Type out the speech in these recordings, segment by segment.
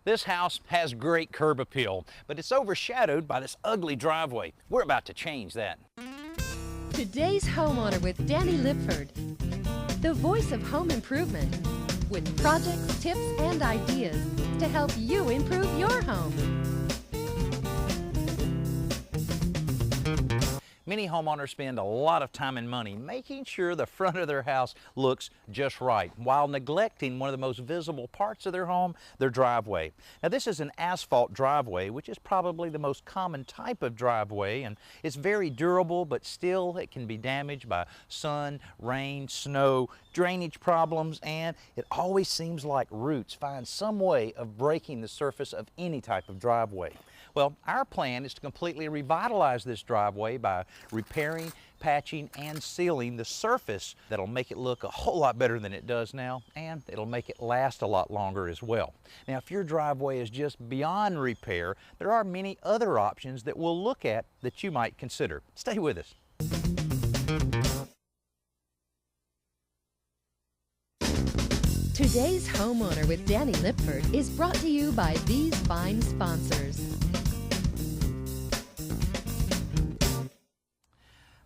This house has great curb appeal, but it's overshadowed by this ugly driveway. We're about to change that. Today's Homeowner with Danny Lipford, the voice of home improvement, with projects, tips, and ideas to help you improve your home. Many homeowners spend a lot of time and money making sure the front of their house looks just right, while neglecting one of the most visible parts of their home, their driveway. Now, this is an asphalt driveway, which is probably the most common type of driveway, and it's very durable, but still it can be damaged by sun, rain, snow, drainage problems, and it always seems like roots find some way of breaking the surface of any type of driveway. Well, our plan is to completely revitalize this driveway by repairing, patching, and sealing the surface. That'll make it look a whole lot better than it does now, and it'll make it last a lot longer as well. Now, if your driveway is just beyond repair, there are many other options that we'll look at that you might consider. Stay with us. Today's Homeowner with Danny Lipford is brought to you by these fine sponsors.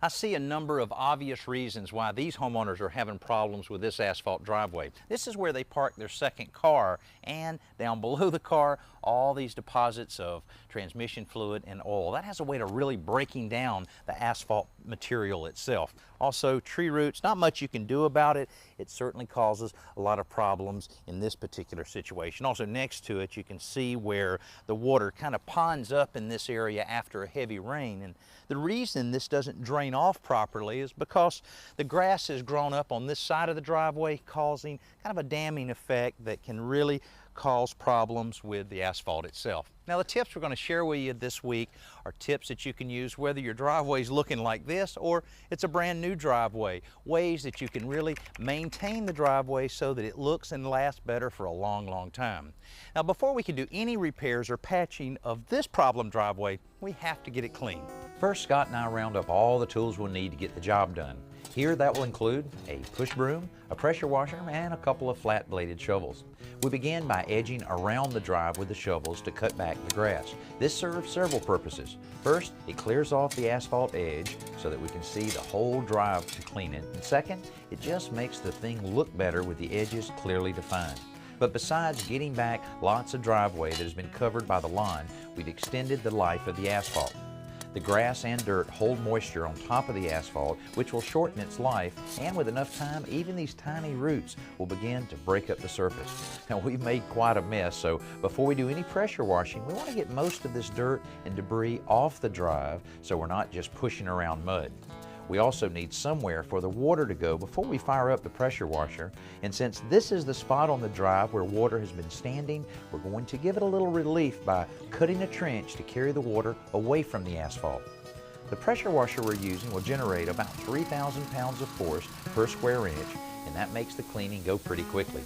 I see a number of obvious reasons why these homeowners are having problems with this asphalt driveway. This is where they park their second car, and down below the car, all these deposits of transmission fluid and oil. That has a way of really breaking down the asphalt material itself. Also, tree roots, not much you can do about it. It certainly causes a lot of problems in this particular situation. Also, next to it, you can see where the water kind of ponds up in this area after a heavy rain. And the reason this doesn't drain off properly is because the grass has grown up on this side of the driveway, causing kind of a damming effect that can really cause problems with the asphalt itself. Now, the tips we're going to share with you this week are tips that you can use whether your driveway is looking like this or it's a brand new driveway. Ways that you can really maintain the driveway so that it looks and lasts better for a long, long time. Now, before we can do any repairs or patching of this problem driveway, we have to get it clean. First, Scott and I round up all the tools we'll need to get the job done. Here, that will include a push broom, a pressure washer, and a couple of flat-bladed shovels. We begin by edging around the drive with the shovels to cut back the grass. This serves several purposes. First, it clears off the asphalt edge so that we can see the whole drive to clean it. And second, it just makes the thing look better with the edges clearly defined. But besides getting back lots of driveway that has been covered by the lawn, we've extended the life of the asphalt. The grass and dirt hold moisture on top of the asphalt, which will shorten its life, and with enough time, even these tiny roots will begin to break up the surface. Now, we've made quite a mess, so before we do any pressure washing, we want to get most of this dirt and debris off the drive so we're not just pushing around mud. We also need somewhere for the water to go before we fire up the pressure washer, and since this is the spot on the drive where water has been standing, we're going to give it a little relief by cutting a trench to carry the water away from the asphalt. The pressure washer we're using will generate about 3,000 pounds of force per square inch, and that makes the cleaning go pretty quickly.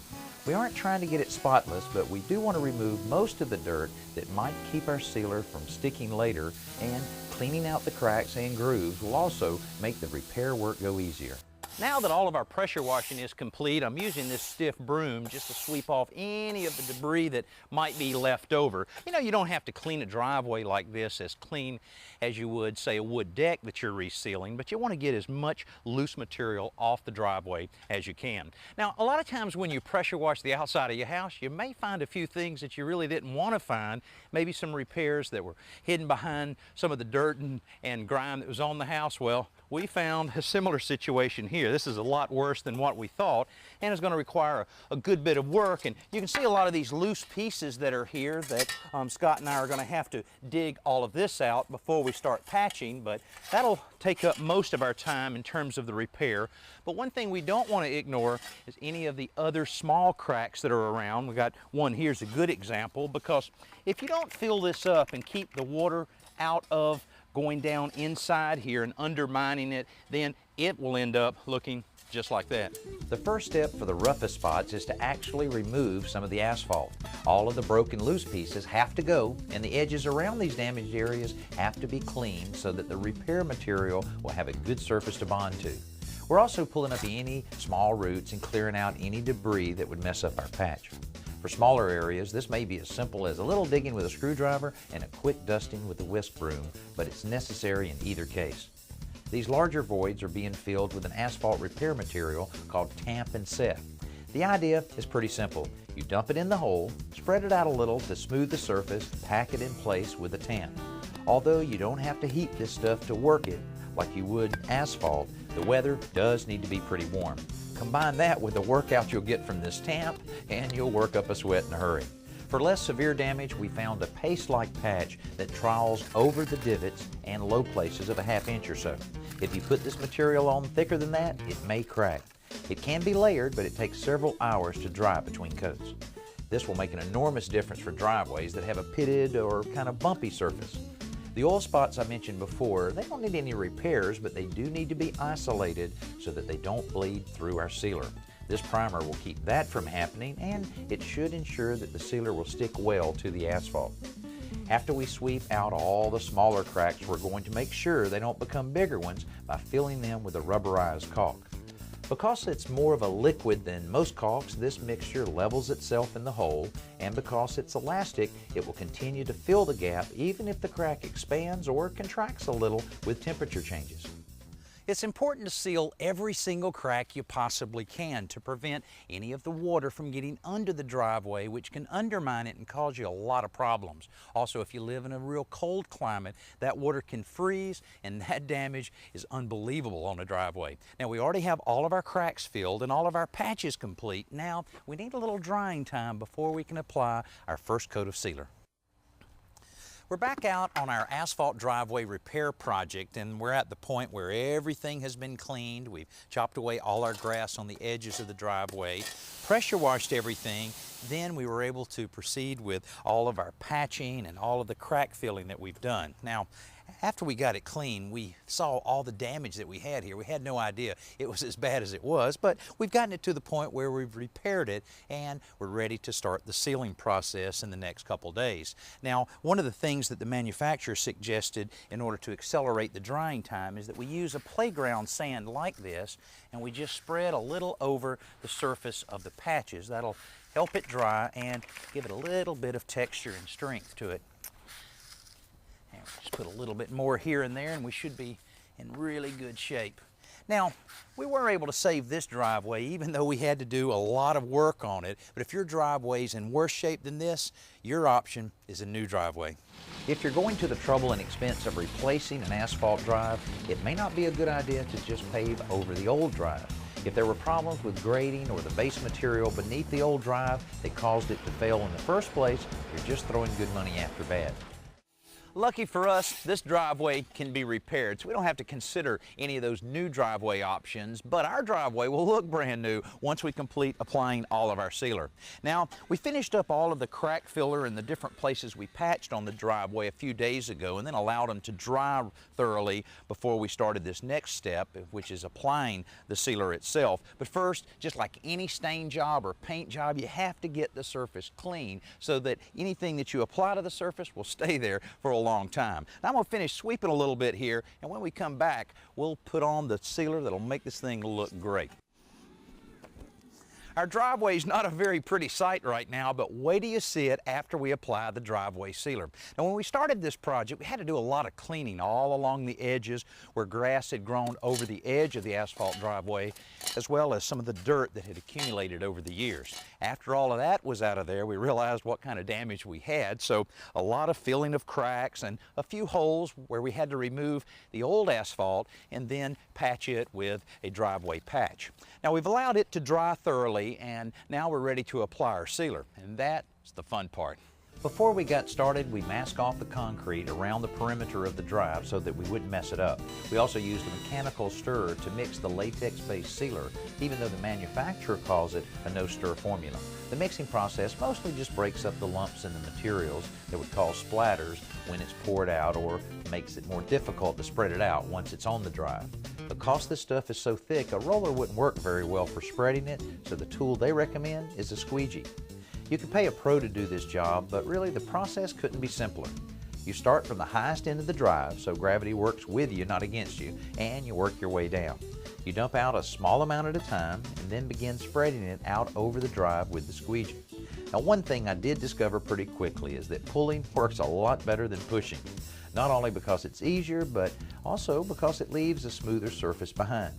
We aren't trying to get it spotless, but we do want to remove most of the dirt that might keep our sealer from sticking later, and cleaning out the cracks and grooves will also make the repair work go easier. Now that all of our pressure washing is complete, I'm using this stiff broom just to sweep off any of the debris that might be left over. You know, you don't have to clean a driveway like this as clean as you would, say, a wood deck that you're resealing, but you want to get as much loose material off the driveway as you can. Now, a lot of times when you pressure wash the outside of your house, you may find a few things that you really didn't want to find, maybe some repairs that were hidden behind some of the dirt and grime that was on the house. Well, we found a similar situation here. This is a lot worse than what we thought, and it's going to require a good bit of work. And you can see a lot of these loose pieces that are here that Scott and I are going to have to dig all of this out before we start patching, but that'll take up most of our time in terms of the repair. But one thing we don't want to ignore is any of the other small cracks that are around. We got one here's a good example, because if you don't fill this up and keep the water out of going down inside here and undermining it, then it will end up looking just like that. The first step for the roughest spots is to actually remove some of the asphalt. All of the broken loose pieces have to go, and the edges around these damaged areas have to be cleaned so that the repair material will have a good surface to bond to. We're also pulling up any small roots and clearing out any debris that would mess up our patch. For smaller areas, this may be as simple as a little digging with a screwdriver and a quick dusting with a whisk broom, but it's necessary in either case. These larger voids are being filled with an asphalt repair material called tamp and set. The idea is pretty simple. You dump it in the hole, spread it out a little to smooth the surface, pack it in place with a tamp. Although you don't have to heat this stuff to work it like you would asphalt, the weather does need to be pretty warm. Combine that with the workout you'll get from this tamp, and you'll work up a sweat in a hurry. For less severe damage, we found a paste-like patch that trowels over the divots and low places of a ½ inch or so. If you put this material on thicker than that, it may crack. It can be layered, but it takes several hours to dry between coats. This will make an enormous difference for driveways that have a pitted or kind of bumpy surface. The oil spots I mentioned before, they don't need any repairs, but they do need to be isolated so that they don't bleed through our sealer. This primer will keep that from happening, and it should ensure that the sealer will stick well to the asphalt. After we sweep out all the smaller cracks, we're going to make sure they don't become bigger ones by filling them with a rubberized caulk. Because it's more of a liquid than most caulks, this mixture levels itself in the hole, and because it's elastic, it will continue to fill the gap even if the crack expands or contracts a little with temperature changes. It's important to seal every single crack you possibly can to prevent any of the water from getting under the driveway, which can undermine it and cause you a lot of problems. Also, if you live in a real cold climate, that water can freeze, and that damage is unbelievable on a driveway. Now, we already have all of our cracks filled and all of our patches complete. Now, we need a little drying time before we can apply our first coat of sealer. We're back out on our asphalt driveway repair project, and we're at the point where everything has been cleaned. We've chopped away all our grass on the edges of the driveway, pressure washed everything. Then we were able to proceed with all of our patching and all of the crack filling that we've done. Now, after we got it clean, we saw all the damage that we had here. We had no idea it was as bad as it was, but we've gotten it to the point where we've repaired it, and we're ready to start the sealing process in the next couple days. Now, one of the things that the manufacturer suggested in order to accelerate the drying time is that we use a playground sand like this, and we just spread a little over the surface of the patches. That'll help it dry and give it a little bit of texture and strength to it. And just put a little bit more here and there, and we should be in really good shape. Now, we were able to save this driveway even though we had to do a lot of work on it, but if your driveway's in worse shape than this, your option is a new driveway. If you're going to the trouble and expense of replacing an asphalt drive, it may not be a good idea to just pave over the old drive. If there were problems with grading or the base material beneath the old drive that caused it to fail in the first place, you're just throwing good money after bad. Lucky for us, this driveway can be repaired, so we don't have to consider any of those new driveway options, but our driveway will look brand new once we complete applying all of our sealer. Now, we finished up all of the crack filler in the different places we patched on the driveway a few days ago and then allowed them to dry thoroughly before we started this next step, which is applying the sealer itself. But first, just like any stain job or paint job, you have to get the surface clean so that anything that you apply to the surface will stay there for a long time. Now, I'm going to finish sweeping a little bit here, and when we come back, we'll put on the sealer that'll make this thing look great. Our driveway is not a very pretty sight right now, but wait till you see it after we apply the driveway sealer. Now, when we started this project, we had to do a lot of cleaning all along the edges where grass had grown over the edge of the asphalt driveway, as well as some of the dirt that had accumulated over the years. After all of that was out of there, we realized what kind of damage we had, so a lot of filling of cracks and a few holes where we had to remove the old asphalt and then patch it with a driveway patch. Now, we've allowed it to dry thoroughly, and now we're ready to apply our sealer, and that's the fun part. Before we got started, we masked off the concrete around the perimeter of the drive so that we wouldn't mess it up. We also used a mechanical stirrer to mix the latex-based sealer, even though the manufacturer calls it a no-stir formula. The mixing process mostly just breaks up the lumps in the materials that would cause splatters when it's poured out, or makes it more difficult to spread it out once it's on the drive. Because this stuff is so thick, a roller wouldn't work very well for spreading it, so the tool they recommend is a squeegee. You can pay a pro to do this job, but really the process couldn't be simpler. You start from the highest end of the drive, so gravity works with you, not against you, and you work your way down. You dump out a small amount at a time and then begin spreading it out over the drive with the squeegee. Now, one thing I did discover pretty quickly is that pulling works a lot better than pushing. Not only because it's easier, but also because it leaves a smoother surface behind.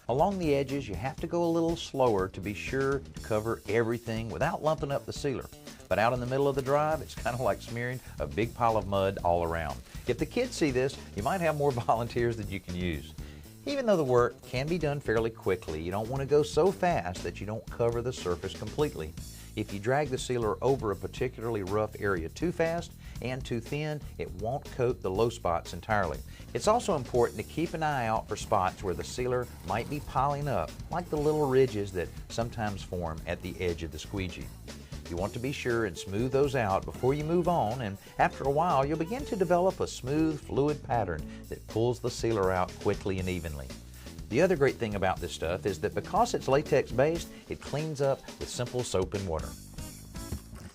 Along the edges, you have to go a little slower to be sure to cover everything without lumping up the sealer. But out in the middle of the drive, it's kind of like smearing a big pile of mud all around. If the kids see this, you might have more volunteers than you can use. Even though the work can be done fairly quickly, you don't want to go so fast that you don't cover the surface completely. If you drag the sealer over a particularly rough area too fast and too thin, it won't coat the low spots entirely. It's also important to keep an eye out for spots where the sealer might be piling up, like the little ridges that sometimes form at the edge of the squeegee. You want to be sure and smooth those out before you move on, and after a while you'll begin to develop a smooth, fluid pattern that pulls the sealer out quickly and evenly. The other great thing about this stuff is that because it's latex based, it cleans up with simple soap and water.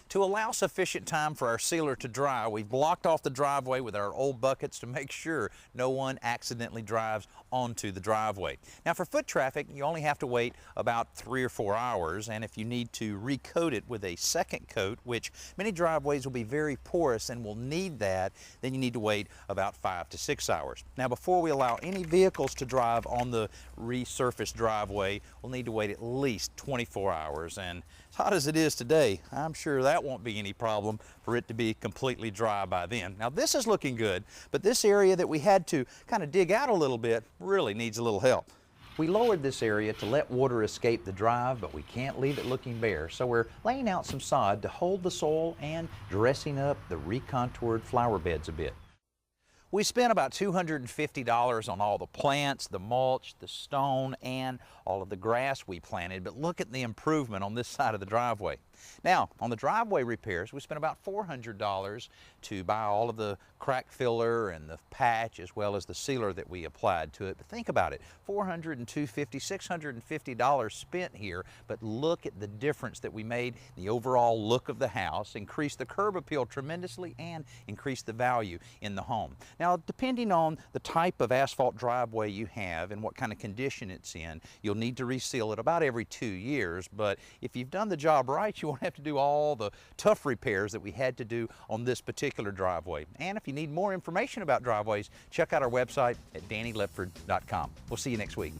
To allow sufficient time for our sealer to dry, we've blocked off the driveway with our old buckets to make sure no one accidentally drives onto the driveway. Now, for foot traffic, you only have to wait about 3 or 4 hours, and if you need to recoat it with a second coat, which many driveways will be very porous and will need that, then you need to wait about 5 to 6 hours. Now, before we allow any vehicles to drive on the resurfaced driveway, we'll need to wait at least 24 hours, and as hot as it is today, I'm sure that won't be any problem for it to be completely dry by then. Now, this is looking good, but this area that we had to kind of dig out a little bit really needs a little help. We lowered this area to let water escape the drive, but we can't leave it looking bare, so we're laying out some sod to hold the soil and dressing up the recontoured flower beds a bit. We spent about $250 on all the plants, the mulch, the stone, and all of the grass we planted, but look at the improvement on this side of the driveway. Now, on the driveway repairs, we spent about $400 to buy all of the crack filler and the patch as well as the sealer that we applied to it. But think about it, $400 and $250, $650 spent here, but look at the difference that we made in the overall look of the house, increased the curb appeal tremendously, and increased the value in the home. Now, depending on the type of asphalt driveway you have and what kind of condition it's in, you'll need to reseal it about every 2 years, but if you've done the job right, you won't have to do all the tough repairs that we had to do on this particular driveway. And if you need more information about driveways, check out our website at DannyLipford.com. We'll see you next week.